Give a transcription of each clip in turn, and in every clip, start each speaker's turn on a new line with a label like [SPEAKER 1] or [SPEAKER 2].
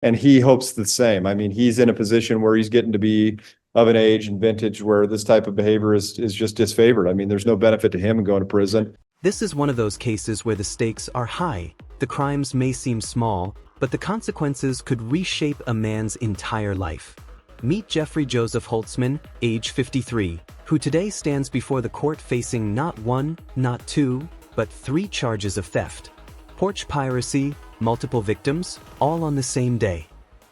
[SPEAKER 1] And he hopes the same. I mean, he's in a position where he's getting to be of an age and vintage where this type of behavior is just disfavored. I mean, there's no benefit to him in going to prison.
[SPEAKER 2] This is one of those cases where the stakes are high. The crimes may seem small, but the consequences could reshape a man's entire life. Meet Jeffrey Joseph Holtzman, age 53, who today stands before the court facing not one, not two, but 3 charges of theft. Porch piracy, multiple victims, all on the same day.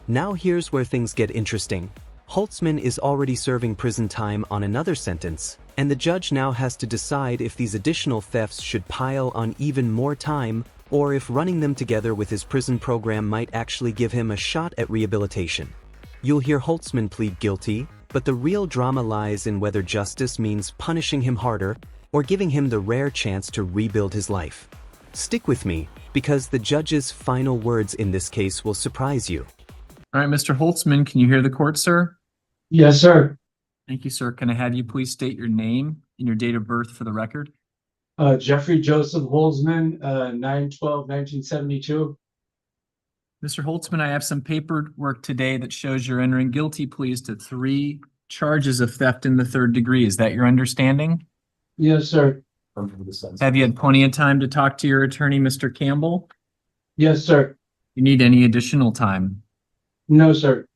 [SPEAKER 2] Now here's where things get interesting. Holtzman is already serving prison time on another sentence, and the judge now has to decide if these additional thefts should pile on even more time, or if running them together with his prison program might actually give him a shot at rehabilitation. You'll hear Holtzman plead guilty, but the real drama lies in whether justice means punishing him harder or giving him the rare chance to rebuild his life. Stick with me, because the judge's final words in this case will surprise you.
[SPEAKER 3] All right, Mr. Holtzman, can you hear the court, sir?
[SPEAKER 4] Yes, sir.
[SPEAKER 3] Thank you, sir. Can I have you please state your name and your date of birth for the record?
[SPEAKER 4] Jeffrey Joseph Holzman, 9/12/1972.
[SPEAKER 3] Mr. Holtzman, I have some paperwork today that shows you're entering guilty pleas to 3 charges of theft in the 3rd degree. Is that your understanding?
[SPEAKER 4] Yes, sir.
[SPEAKER 3] Have you had plenty of time to talk to your attorney, Mr. Campbell?
[SPEAKER 4] Yes, sir.
[SPEAKER 3] You need any additional time?
[SPEAKER 4] No, sir.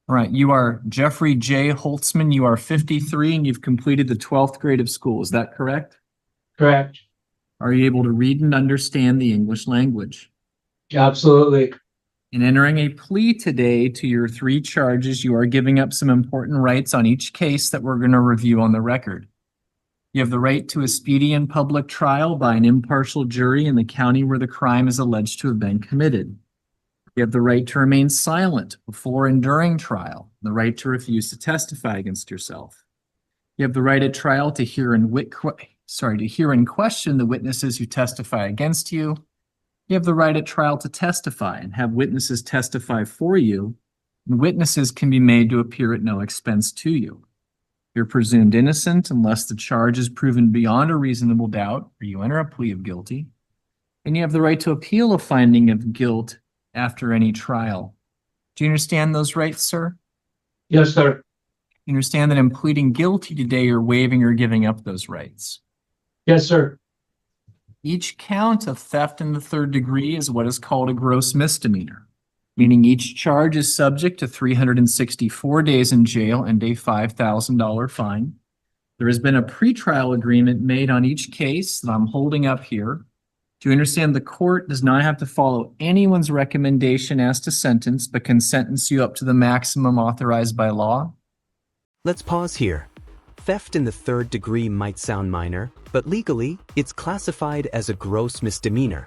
[SPEAKER 3] All right, you are Jeffrey J. Holtzman. You are 53 and you've completed the 12th grade of school. Is that correct?
[SPEAKER 4] Correct.
[SPEAKER 3] Are you able to read and understand the English language?
[SPEAKER 4] Absolutely.
[SPEAKER 3] In entering a plea today to your 3 charges, you are giving up some important rights on each case that we're going to review on the record. You have the right to a speedy and public trial by an impartial jury in the county where the crime is alleged to have been committed. You have the right to remain silent before and during trial, the right to refuse to testify against yourself. You have the right at trial to hear and question the witnesses who testify against you. You have the right at trial to testify and have witnesses testify for you, and witnesses can be made to appear at no expense to you. You're presumed innocent unless the charge is proven beyond a reasonable doubt or you enter a plea of guilty. And you have the right to appeal a finding of guilt after any trial. Do you understand those rights, sir?
[SPEAKER 4] Yes, sir.
[SPEAKER 3] You understand that in pleading guilty today, you're waiving or giving up those rights?
[SPEAKER 4] Yes, sir.
[SPEAKER 3] Each count of theft in the 3rd degree is what is called a gross misdemeanor, meaning each charge is subject to 364 days in jail and a $5,000 fine. There has been a pretrial agreement made on each case that I'm holding up here. Do you understand the court does not have to follow anyone's recommendation as to sentence, but can sentence you up to the maximum authorized by law?
[SPEAKER 2] Let's pause here. Theft in the 3rd degree might sound minor, but legally, it's classified as a gross misdemeanor.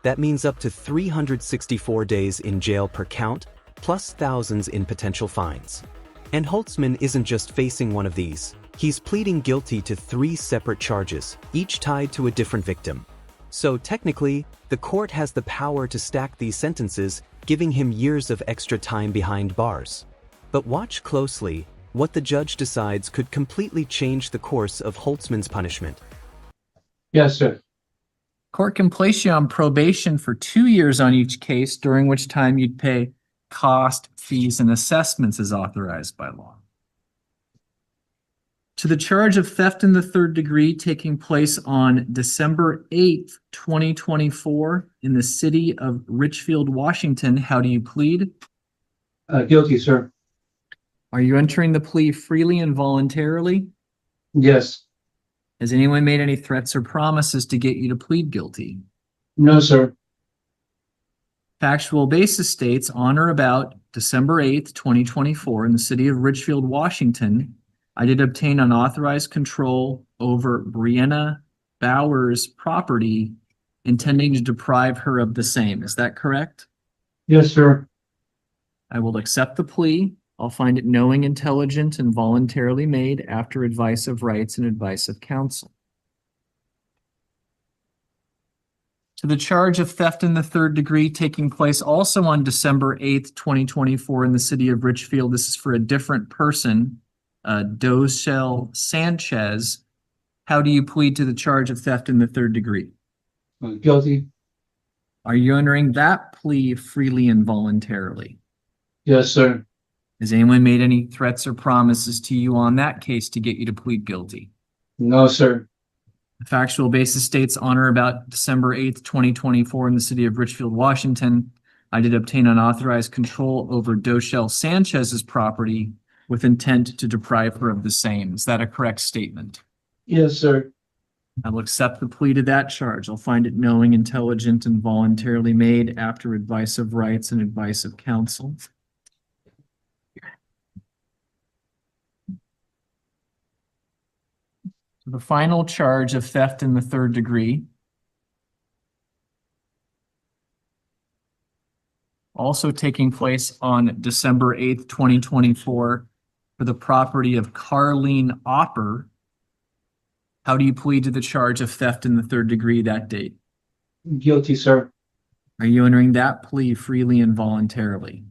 [SPEAKER 2] That means up to 364 days in jail per count, plus thousands in potential fines. And Holtzman isn't just facing one of these. He's pleading guilty to 3 separate charges, each tied to a different victim. So technically, the court has the power to stack these sentences, giving him years of extra time behind bars. But watch closely. What the judge decides could completely change the course of Holtzman's punishment.
[SPEAKER 4] Yes, sir.
[SPEAKER 3] Court can place you on probation for 2 years on each case, during which time you'd pay cost, fees, and assessments as authorized by law. To the charge of theft in the 3rd degree taking place on December 8th, 2024 in the city of Richfield, Washington, how do you plead?
[SPEAKER 4] Guilty, sir.
[SPEAKER 3] Are you entering the plea freely and voluntarily?
[SPEAKER 4] Yes.
[SPEAKER 3] Has anyone made any threats or promises to get you to plead guilty?
[SPEAKER 4] No, sir.
[SPEAKER 3] Factual basis states on or about December 8th, 2024 in the city of Richfield, Washington, I did obtain unauthorized control over Brianna Bauer's property, intending to deprive her of the same. Is that correct?
[SPEAKER 4] Yes, sir.
[SPEAKER 3] I will accept the plea. I'll find it knowing, intelligent, and voluntarily made after advice of rights and advice of counsel. To the charge of theft in the 3rd degree taking place also on December 8th, 2024 in the city of Richfield. This is for a different person, Doshel Sanchez. How do you plead to the charge of theft in the 3rd degree?
[SPEAKER 4] Guilty.
[SPEAKER 3] Are you entering that plea freely and voluntarily?
[SPEAKER 4] Yes, sir.
[SPEAKER 3] Has anyone made any threats or promises to you on that case to get you to plead guilty?
[SPEAKER 4] No, sir.
[SPEAKER 3] The factual basis states on or about December 8th, 2024 in the city of Richfield, Washington, I did obtain unauthorized control over Doshelle Sanchez's property with intent to deprive her of the same. Is that a correct statement?
[SPEAKER 4] Yes, sir.
[SPEAKER 3] I will accept the plea to that charge. I'll find it knowing, intelligent, and voluntarily made after advice of rights and advice of counsel. The final charge of theft in the third degree. Also taking place on December 8th, 2024 for the property of Carlene Opper. How do you plead to the charge of theft in the third degree that date?
[SPEAKER 4] Guilty, sir.
[SPEAKER 3] Are you entering that plea freely and voluntarily?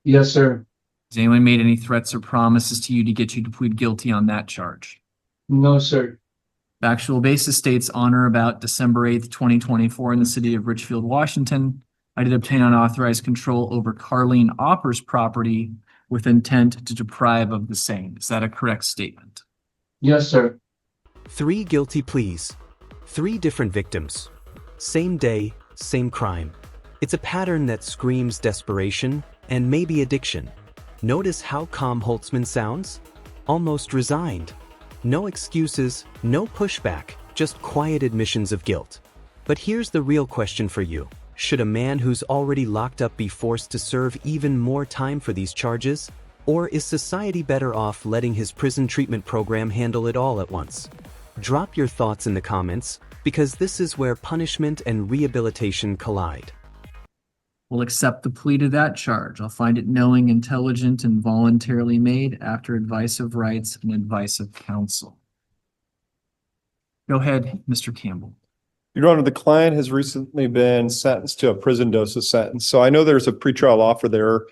[SPEAKER 4] Yes, sir.
[SPEAKER 3] Has anyone made any threats or promises to you to get you to plead guilty on that charge?
[SPEAKER 4] No, sir.
[SPEAKER 3] Factual basis states on or about December 8th, 2024 in the city of Richfield, Washington, I did obtain unauthorized control over Carlene Opper's property with intent to deprive of the same. Is that a correct statement?
[SPEAKER 4] Yes, sir.
[SPEAKER 2] 3 guilty pleas. 3 different victims. Same day, same crime. It's a pattern that screams desperation and maybe addiction. Notice how calm Holtzman sounds? Almost resigned. No excuses, no pushback, just quiet admissions of guilt. But here's the real question for you. Should a man who's already locked up be forced to serve even more time for these charges? Or is society better off letting his prison treatment program handle it all at once? Drop your thoughts in the comments, because this is where punishment and rehabilitation collide.
[SPEAKER 3] Will accept the plea to that charge. I'll find it knowing, intelligent, and voluntarily made after advice of rights and advice of counsel. Go ahead, Mr. Campbell.
[SPEAKER 1] Your Honor, the client has recently been sentenced to a prison dosage sentence. So I know there's a pretrial offer there,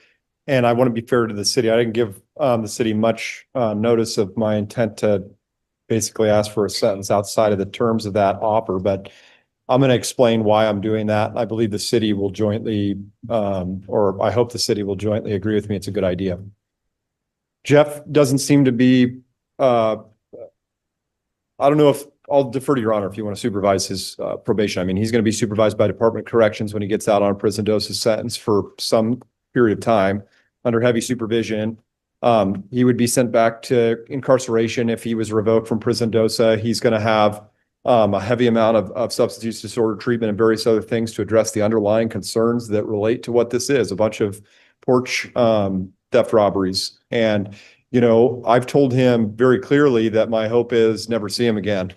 [SPEAKER 1] and I want to be fair to the city. I didn't give the city much notice of my intent to basically ask for a sentence outside of the terms of that offer, but I'm going to explain why I'm doing that. I believe the city will jointly, or I hope the city will jointly agree with me. It's a good idea. Jeff doesn't seem to be, I don't know if, I'll defer to Your Honor if you want to supervise his probation. I mean, he's going to be supervised by Department of Corrections when he gets out on a prison dosage sentence for some period of time under heavy supervision. He would be sent back to incarceration if he was revoked from prison DOSA. He's going to have a heavy amount of substance use disorder treatment and various other things to address the underlying concerns that relate to what this is, a bunch of porch theft robberies. And, you know, I've told him very clearly that my hope is never see him again.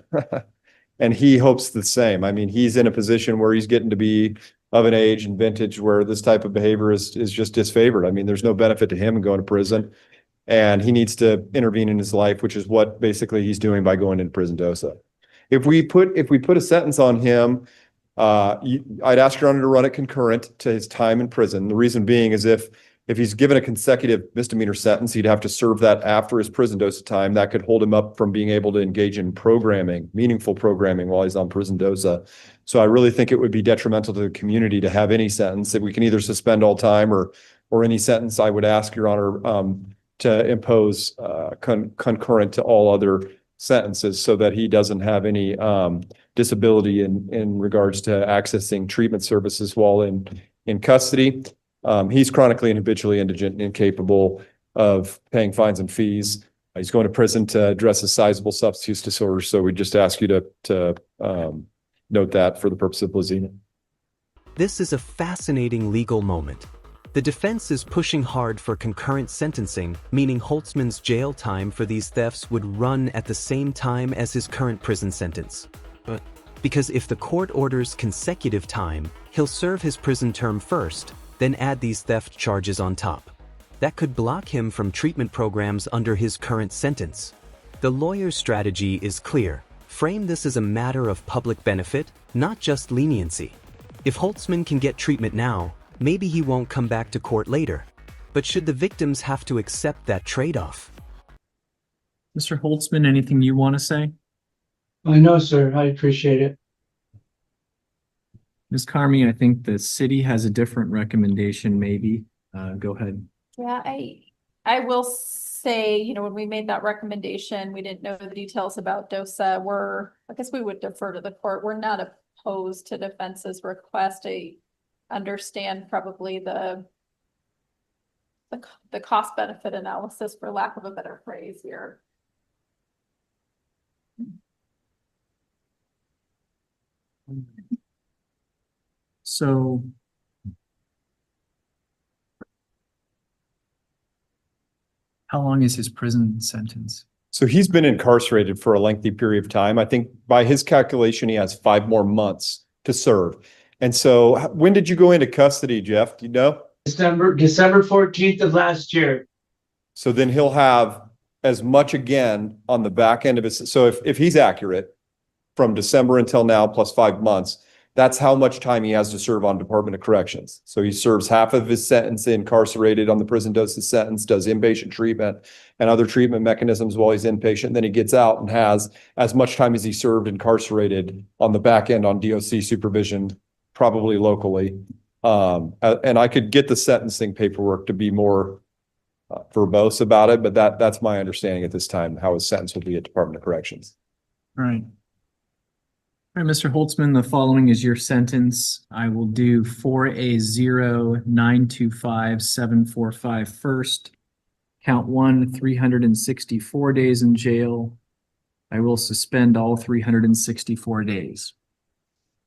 [SPEAKER 1] And he hopes the same. I mean, he's in a position where he's getting to be of an age and vintage where this type of behavior is just disfavored. I mean, there's no benefit to him in going to prison, and he needs to intervene in his life, which is what basically he's doing by going into prison DOSA. If we put a sentence on him, I'd ask Your Honor to run it concurrent to his time in prison. The reason being is if he's given a consecutive misdemeanor sentence, he'd have to serve that after his prison DOSA time. That could hold him up from being able to engage in programming, meaningful programming while he's on prison DOSA. So I really think it would be detrimental to the community to have any sentence that we can either suspend all time or any sentence. I would ask Your Honor to impose concurrent to all other sentences so that he doesn't have any disability in regards to accessing treatment services while in custody. He's chronically and habitually indigent and incapable of paying fines and fees. He's going to prison to address a sizable substance use disorder. So we just ask you to note that for the purpose of Blazina.
[SPEAKER 2] This is a fascinating legal moment. The defense is pushing hard for concurrent sentencing, meaning Holtzman's jail time for these thefts would run at the same time as his current prison sentence. But because if the court orders consecutive time, he'll serve his prison term first, then add these theft charges on top. That could block him from treatment programs under his current sentence. The lawyer's strategy is clear. Frame this as a matter of public benefit, not just leniency. If Holtzman can get treatment now, maybe he won't come back to court later. But should the victims have to accept that trade-off?
[SPEAKER 3] Mr. Holtzman, anything you want to say?
[SPEAKER 4] I know, sir. I appreciate it.
[SPEAKER 3] Ms. Carmi, I think the city has a different recommendation, maybe. Go ahead.
[SPEAKER 5] Yeah, I will say, you know, when we made that recommendation, we didn't know the details about DOSA. I guess we would defer to the court. We're not opposed to defense's request. I understand probably the cost benefit analysis, for lack of a better phrase here.
[SPEAKER 3] So how long is his prison sentence?
[SPEAKER 1] So he's been incarcerated for a lengthy period of time. I think by his calculation, he has 5 more months to serve. And so when did you go into custody, Jeff? Do you know?
[SPEAKER 4] December 14th of last year.
[SPEAKER 1] So then he'll have as much again on the back end of his. So if he's accurate, from December until now, plus 5 months, that's how much time he has to serve on Department of Corrections. So he serves half of his sentence incarcerated on the prison dosage sentence, does inpatient treatment and other treatment mechanisms while he's inpatient. Then he gets out and has as much time as he served incarcerated on the back end on DOC supervision, probably locally. And I could get the sentencing paperwork to be more verbose about it, but that's my understanding at this time, how his sentence will be at Department of Corrections.
[SPEAKER 3] All right. All right, Mr. Holtzman, the following is your sentence. I will do 4A0925745 first. Count 1, 364 days in jail. I will suspend all 364 days.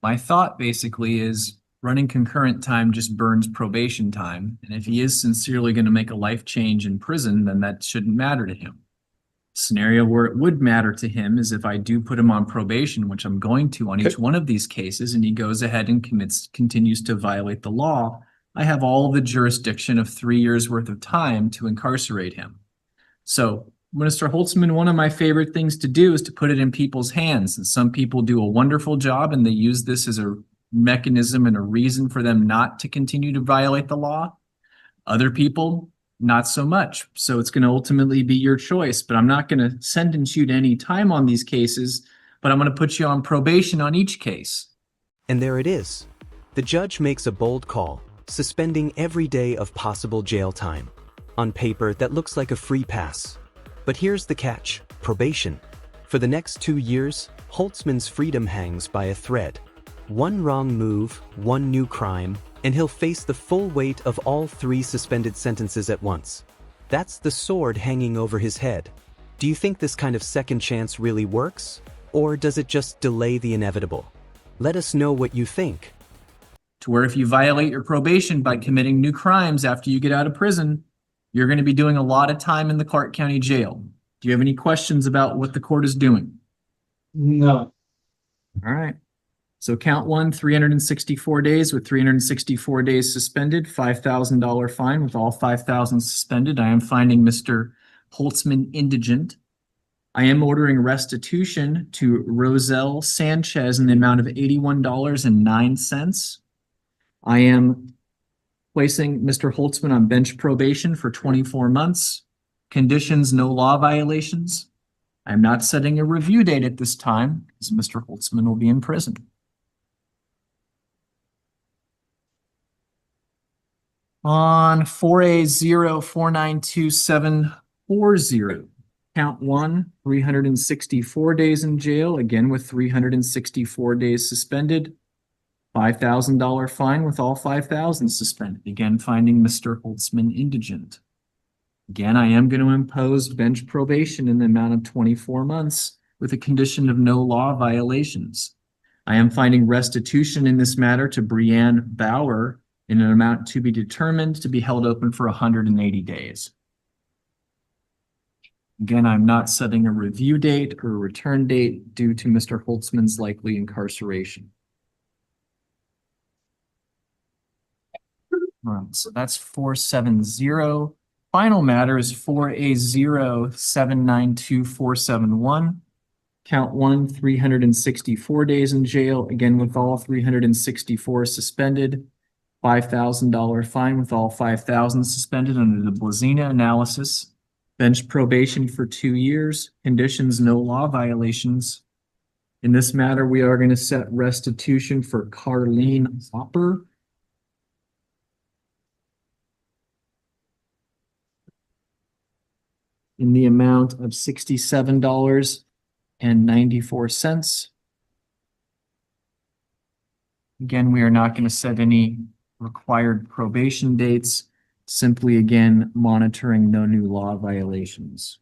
[SPEAKER 3] My thought basically is running concurrent time just burns probation time. And if he is sincerely going to make a life change in prison, then that shouldn't matter to him. Scenario where it would matter to him is if I do put him on probation, which I'm going to on each one of these cases, and he goes ahead and continues to violate the law, I have all the jurisdiction of 3 years worth of time to incarcerate him. So, Mr. Holtzman, one of my favorite things to do is to put it in people's hands. And some people do a wonderful job and they use this as a mechanism and a reason for them not to continue to violate the law. Other people, not so much. So it's going to ultimately be your choice, but I'm not going to sentence you to any time on these cases, but I'm going to put you on probation on each case.
[SPEAKER 2] And there it is. The judge makes a bold call, suspending every day of possible jail time. On paper, that looks like a free pass. But here's the catch: probation. For the next 2 years, Holtzman's freedom hangs by a thread. One wrong move, one new crime, and he'll face the full weight of all 3 suspended sentences at once. That's the sword hanging over his head. Do you think this kind of second chance really works? Or does it just delay the inevitable? Let us know what you think.
[SPEAKER 3] To where if you violate your probation by committing new crimes after you get out of prison, you're going to be doing a lot of time in the Clark County Jail. Do you have any questions about what the court is doing?
[SPEAKER 4] No.
[SPEAKER 3] All right. So count 1, 364 days with 364 days suspended, $5,000 fine with all 5,000 suspended. I am finding Mr. Holtzman indigent. I am ordering restitution to Roselle Sanchez in the amount of $81.09. I am placing Mr. Holtzman on bench probation for 24 months. Conditions, no law violations. I'm not setting a review date at this time because Mr. Holtzman will be in prison. On 4A0492740, count 1, 364 days in jail, again with 364 days suspended. $5,000 fine with all 5,000 suspended. Again, finding Mr. Holtzman indigent. Again, I am going to impose bench probation in the amount of 24 months with a condition of no law violations. I am finding restitution in this matter to Brianne Bauer in an amount to be determined to be held open for 180 days. Again, I'm not setting a review date or a return date due to Mr. Holtzman's likely incarceration. All right, so that's 470. Final matter is 4A0792471. Count 1, 364 days in jail, again with all 364 suspended. $5,000 fine with all 5,000 suspended under the Blazina analysis. Bench probation for 2 years. Conditions, no law violations. In this matter, we are going to set restitution for Carlene Hopper. in the amount of $67.94. Again, we are not going to set any required probation dates, simply again, monitoring no new law violations.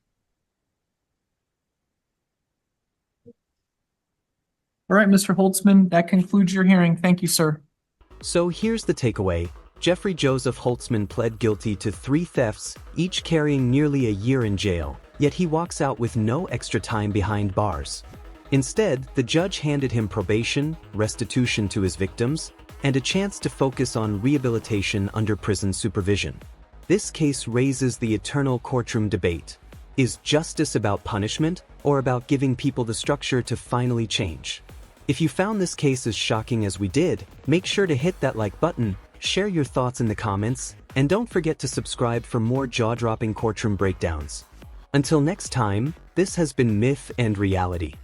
[SPEAKER 3] All right, Mr. Holtzman, that concludes your hearing. Thank you, sir.
[SPEAKER 2] So here's the takeaway. Jeffrey Joseph Holtzman pled guilty to 3 thefts, each carrying nearly a year in jail, yet he walks out with no extra time behind bars. Instead, the judge handed him probation, restitution to his victims, and a chance to focus on rehabilitation under prison supervision. This case raises the eternal courtroom debate. Is justice about punishment or about giving people the structure to finally change? If you found this case as shocking as we did, make sure to hit that like button, share your thoughts in the comments, and don't forget to subscribe for more jaw-dropping courtroom breakdowns. Until next time, this has been Myth and Reality.